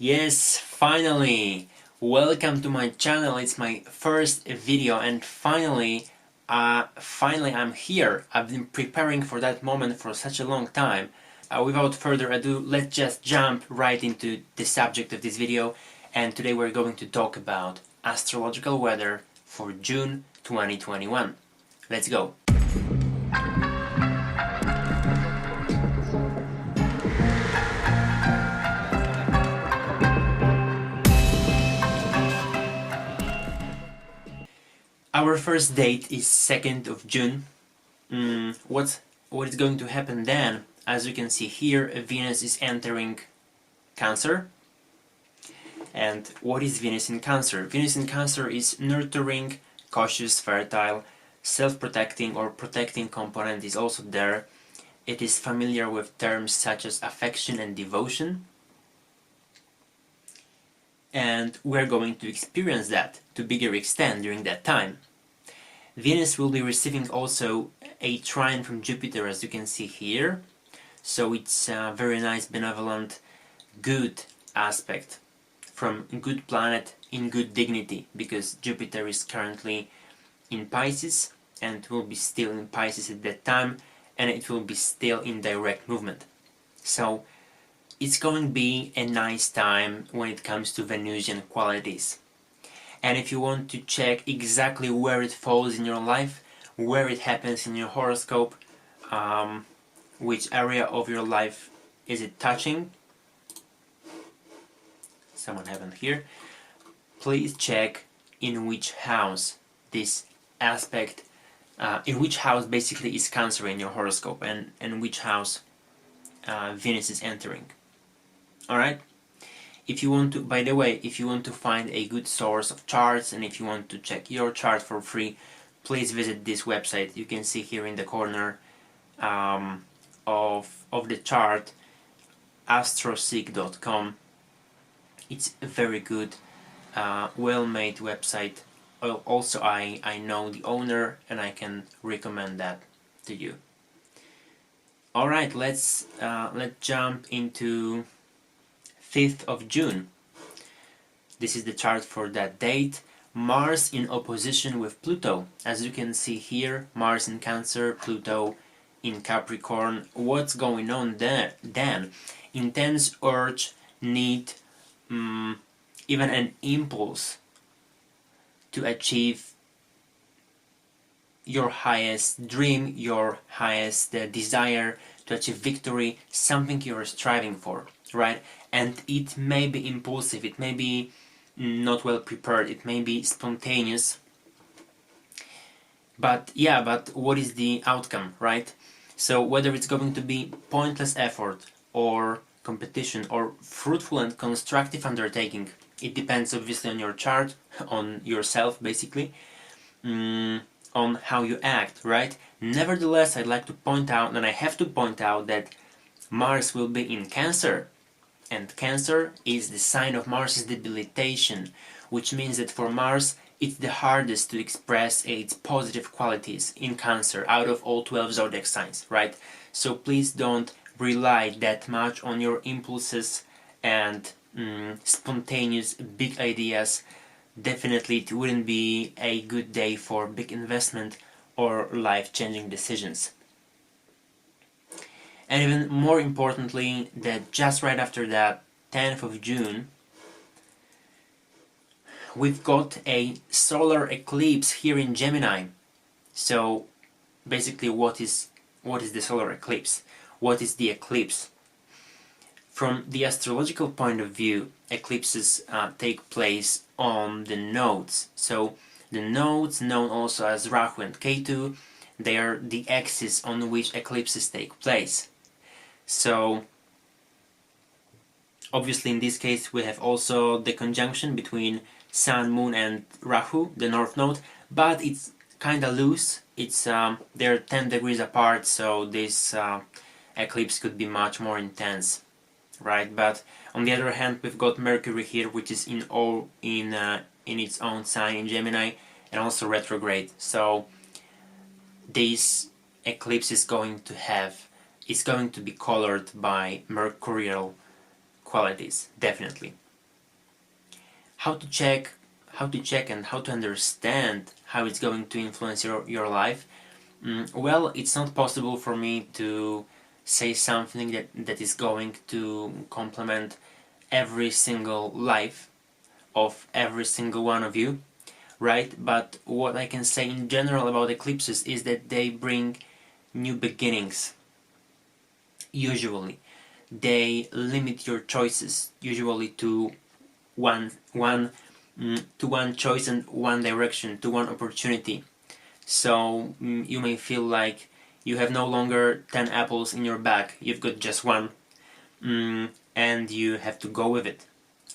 Yes, finally! Welcome to my channel. It's my first video and finally I'm here. I've been preparing for that moment for such a long time. Without further ado, let's just jump right into the subject of this video, and today we're going to talk about astrological weather for June 2021. Let's go! Our first date is 2nd of June. What is going to happen then? As you can see here, Venus is entering Cancer. And what is Venus in Cancer? Venus in Cancer is nurturing, cautious, fertile, self-protecting or protecting component is also there. It is familiar with terms such as affection and devotion. And we're going to experience that to bigger extent during that time. Venus will be receiving also a trine from Jupiter, as you can see here. So it's a very nice, benevolent, good aspect from good planet in good dignity, because Jupiter is currently in Pisces and will be still in Pisces at that time, and it will be still in direct movement. So it's going to be a nice time when it comes to Venusian qualities. And if you want to check exactly where it falls in your life, where it happens in your horoscope, which area of your life is it touching, someone happened here, please check in which house this aspect, in which house basically is Cancer in your horoscope, and which house Venus is entering. Alright? If you want to, by the way, if you want to find a good source of charts and if you want to check your chart for free, please visit this website. You can see here in the corner of the chart, astroseek.com. It's a very good, well-made website. Also, I know the owner and I can recommend that to you. Alright, let's jump into 5th of June. This is the chart for that date. Mars in opposition with Pluto. As you can see here, Mars in Cancer, Pluto in Capricorn. What's going on there then? Intense urge, need, even an impulse to achieve your highest dream, your highest desire, to achieve victory, something you're striving for, right? And it may be impulsive, it may be not well prepared, it may be spontaneous, but yeah, but what is the outcome, right? So whether it's going to be pointless effort or competition or fruitful and constructive undertaking, it depends obviously on your chart, on yourself basically, on how you act, right? Nevertheless, I'd like to point out, and I have to point out, that Mars will be in Cancer, and Cancer is the sign of Mars's debilitation, which means that for Mars it's the hardest to express its positive qualities in Cancer out of all 12 zodiac signs, right? So please don't rely that much on your impulses and spontaneous big ideas. Definitely it wouldn't be a good day for big investment or life-changing decisions. And even more importantly, that just right after that, 10th of June, we've got a solar eclipse here in Gemini. So basically, what is the solar eclipse? What is the eclipse? From the astrological point of view, eclipses take place on the nodes. So the nodes, known also as Rahu and Ketu, they are the axis on which eclipses take place. So obviously in this case we have also the conjunction between Sun, Moon and Rahu, the north node, but it's kinda loose. It's they're 10 degrees apart, so this eclipse could be much more intense, right? But on the other hand, we've got Mercury here, which is in its own sign in Gemini, and also retrograde. So this eclipse is going to be colored by mercurial qualities, definitely. how to check and how to understand how it's going to influence your life. Well, it's not possible for me to say something that is going to complement every single life of every single one of you, right? But what I can say in general about eclipses is that they bring new beginnings. Usually they limit your choices, usually to one choice and one direction, to one opportunity. So you may feel like you have no longer 10 apples in your bag, you've got just one, and you have to go with it,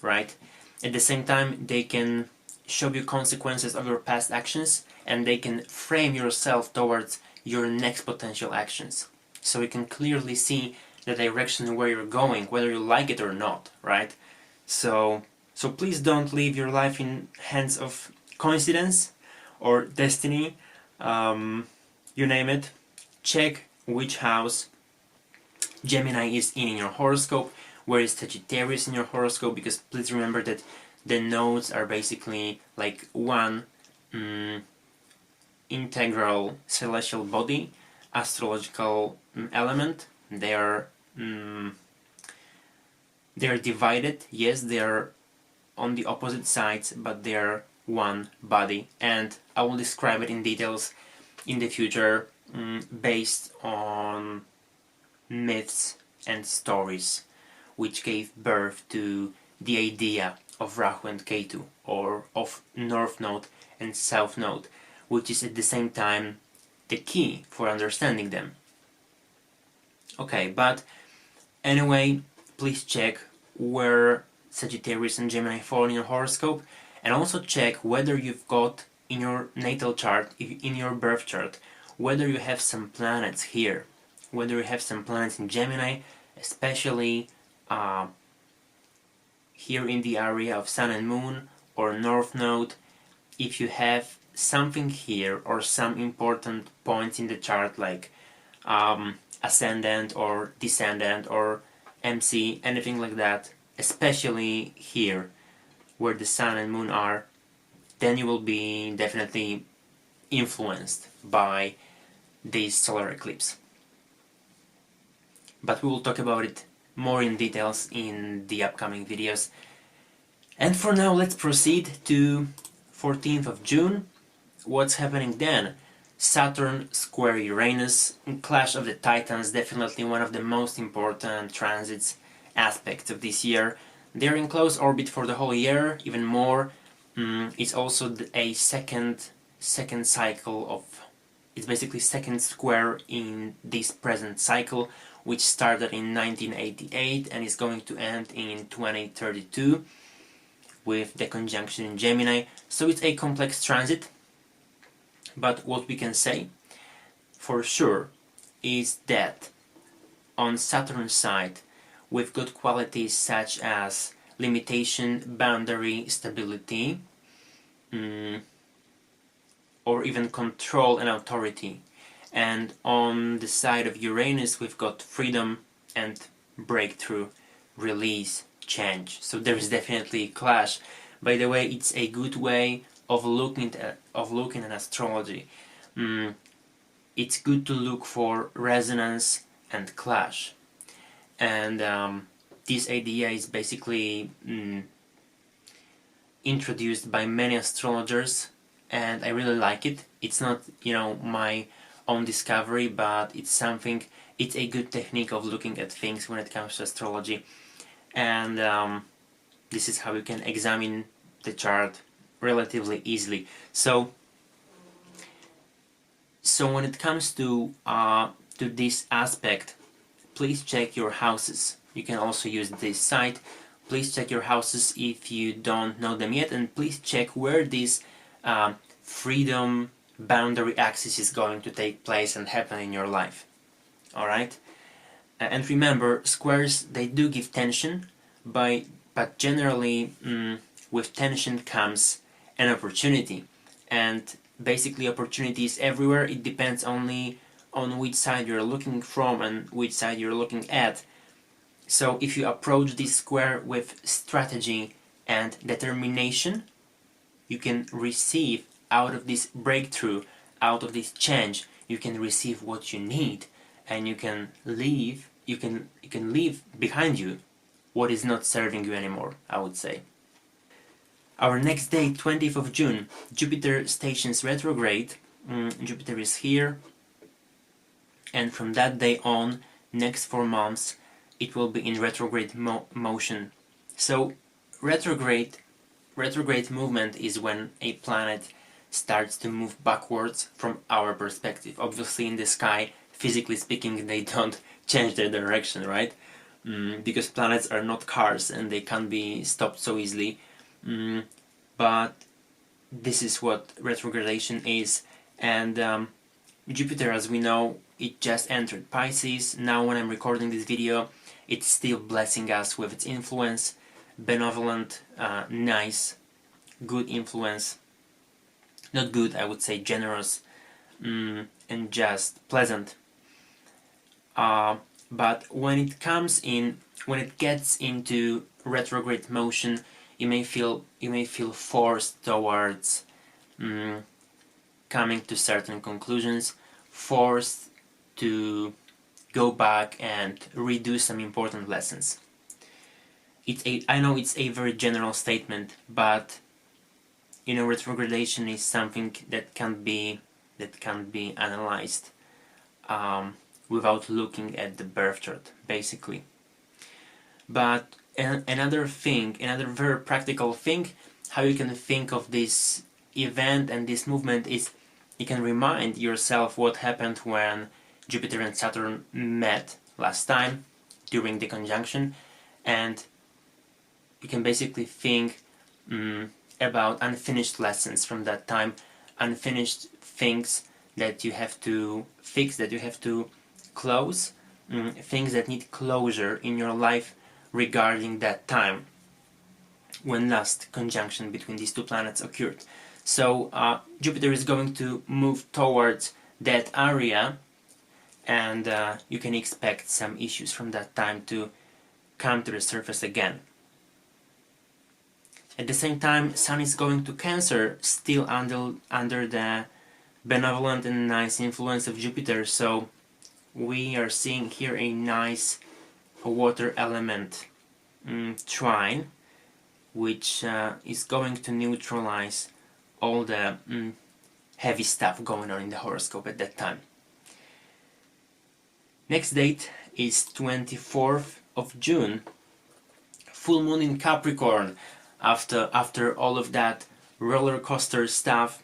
right? At the same time, they can show you consequences of your past actions, and they can frame yourself towards your next potential actions. So you can clearly see the direction where you're going, whether you like it or not, right? So please don't leave your life in hands of coincidence or destiny, you name it. Check which house Gemini is in your horoscope, where is Sagittarius in your horoscope, because please remember that the nodes are basically like one integral celestial body, astrological element. They are divided, yes, they are on the opposite sides, but they are one body, and I will describe it in details in the future, based on myths and stories which gave birth to the idea of Rahu and Ketu, or of North Node and South Node, which is at the same time the key for understanding them. Okay, but anyway, please check where Sagittarius and Gemini fall in your horoscope, and also check whether you've got in your natal chart, in your birth chart, whether you have some planets here, whether you have some planets in Gemini, especially here in the area of Sun and Moon or North Node. If you have something here or some important points in the chart, like ascendant or descendant or MC, anything like that, especially here where the Sun and Moon are, then you will be definitely influenced by this solar eclipse. But we will talk about it more in details in the upcoming videos. And for now, let's proceed to 14th of June. What's happening then? Saturn square Uranus, clash of the Titans, definitely one of the most important transits aspects of this year. They're in close orbit for the whole year, even more. It's also a second cycle of, it's basically second square in this present cycle, which started in 1988 and is going to end in 2032 with the conjunction in Gemini. So it's a complex transit, but what we can say for sure is that on Saturn's side we've got qualities such as limitation, boundary, stability, or even control and authority. And on the side of Uranus we've got freedom and breakthrough, release, change. So there is definitely a clash. By the way, it's a good way of looking at astrology. It's good to look for resonance and clash. And this idea is basically introduced by many astrologers, and I really like it. It's not, my own discovery, but it's a good technique of looking at things when it comes to astrology. And this is how you can examine the chart relatively easily. So when it comes to this aspect, please check your houses. You can also use this site. Please check your houses if you don't know them yet, and please check where this freedom boundary axis is going to take place and happen in your life. Alright? And remember, squares, they do give tension, but generally with tension comes an opportunity. And basically opportunity is everywhere. It depends only on which side you're looking from and which side you're looking at. So if you approach this square with strategy and determination you can receive out of this breakthrough, out of this change. You can receive what you need, and you can leave behind you what is not serving you anymore, I would say. Our next day, 20th of June, Jupiter stations retrograde. Jupiter is here, and from that day on, next 4 months, it will be in retrograde motion. So retrograde movement is when a planet starts to move backwards from our perspective. Obviously in the sky, physically speaking, they don't change their direction, right? Because planets are not cars and they can't be stopped so easily. But this is what retrogradation is. And Jupiter, as we know, it just entered Pisces. Now when I'm recording this video, it's still blessing us with its influence. Benevolent, nice, good influence. Not good, I would say generous, and just pleasant. But when it gets into retrograde motion, you may feel forced towards coming to certain conclusions, forced to go back and redo some important lessons. I know it's a very general statement, but retrogradation is something that can be analyzed without looking at the birth chart, basically. But another very practical thing, how you can think of this event and this movement is you can remind yourself what happened when Jupiter and Saturn met last time during the conjunction, and you can basically think about unfinished lessons from that time, unfinished things that you have to fix, that you have to close, things that need closure in your life regarding that time when last conjunction between these two planets occurred. So Jupiter is going to move towards that area, and you can expect some issues from that time to come to the surface again. At the same time, Sun is going to Cancer, still under the benevolent and nice influence of Jupiter, so we are seeing here a nice water element trine, which is going to neutralize all the heavy stuff going on in the horoscope at that time. Next date is 24th of June, full moon in Capricorn. After all of that roller coaster stuff,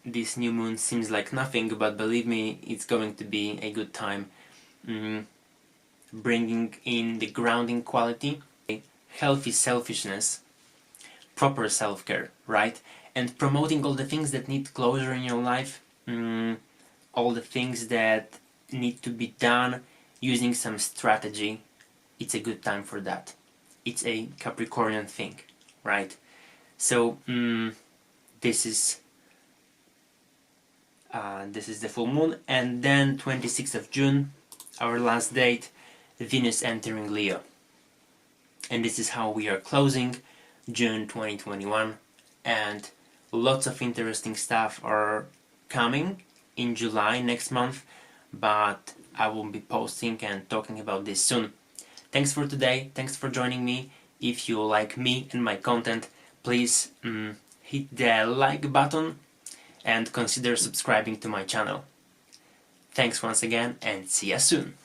this new moon seems like nothing, but believe me, it's going to be a good time, bringing in the grounding quality, healthy selfishness, proper self-care, right? And promoting all the things that need closure in your life, all the things that need to be done using some strategy. It's a good time for that. It's a Capricornian thing, right? So this is the full moon, and then 26th of June, our last date, Venus entering Leo. And this is how we are closing June 2021, and lots of interesting stuff are coming in July next month, but I will be posting and talking about this soon. Thanks for today, thanks for joining me. If you like me and my content, please hit the like button and consider subscribing to my channel. Thanks once again, and see you soon!